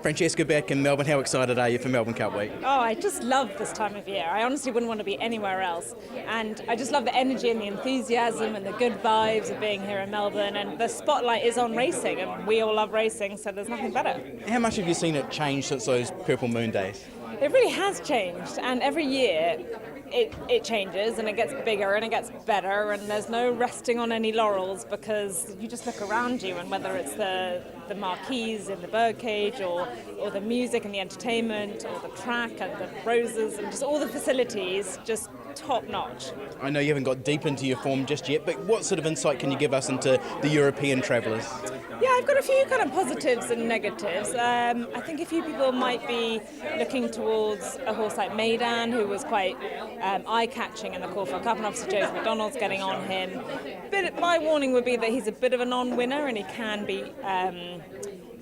Francesca, back in Melbourne, how excited are you for Melbourne Cup week? Oh, I just love this time of year. I honestly wouldn't want to be anywhere else. And I just love the energy and the enthusiasm and the good vibes of being here in Melbourne. And the spotlight is on racing, and we all love racing, so there's nothing better. How much have you seen it change since those Purple Moon days? It really has changed, and every year it changes and it gets bigger and it gets better, and there's no resting on any laurels because you just look around you, and whether it's the marquees in the birdcage or the music and the entertainment or the track and the roses and just all the facilities, just top notch. I know you haven't got deep into your form just yet, but what sort of insight can you give us into the European travellers? Yeah, I've got a few kind of positives and negatives. I think a few people might be looking towards a horse like Aidan, who was quite eye-catching in the Caulfield Cup, and obviously Jose McDonald's getting on him. But my warning would be that he's a bit of a non-winner, and he can be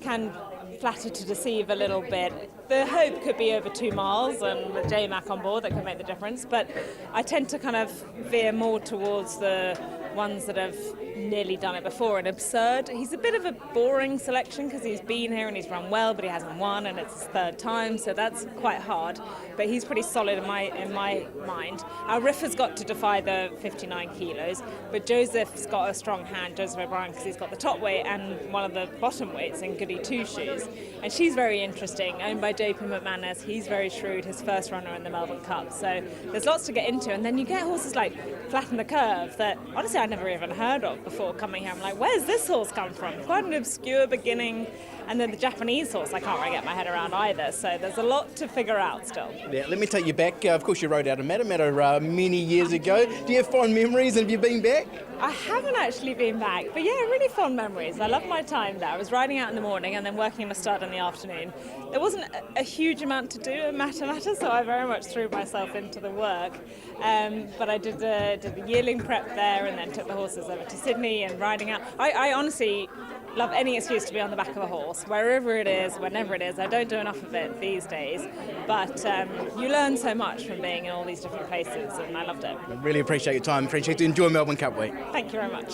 can flatter to deceive a little bit. The hope could be over 2 miles, and with J-Mac on board, that could make the difference. But I tend to kind of veer more towards the ones that have nearly done it before. And Absurd, he's a bit of a boring selection because he's been here and he's run well, but he hasn't won, and it's his third time, so that's quite hard. But he's pretty solid in my mind. Our Riff has got to defy the 59 kilos, but Joseph's got a strong hand, Joseph O'Brien, because he's got the top weight and one of the bottom weights in Goody Two Shoes. And she's very interesting, owned by JP McManus. He's very shrewd, his first runner in the Melbourne Cup. So there's lots to get into. And then you get horses like Flatten the Curve that honestly I never even heard of before coming here. I'm like, where's this horse come from? Quite an obscure beginning. And then the Japanese horse I can't really get my head around either. So there's a lot to figure out still. Yeah, let me take you back. Of course, you rode out of Matamata many years ago. Do you have fond memories, and have you been back? I haven't actually been back, but yeah, really fond memories. I love my time there. I was riding out in the morning and then working in the stud in the afternoon. There wasn't a huge amount to do at Matamata, so I very much threw myself into the work. But I did the yearling prep there, and then took the horses over to Sydney and riding out. I honestly love any excuse to be on the back of a horse, wherever it is, whenever it is. I don't do enough of it these days, but you learn so much from being in all these different places, and I loved it. I really appreciate your time, Francesca. Enjoy Melbourne Cup week. Thank you very much.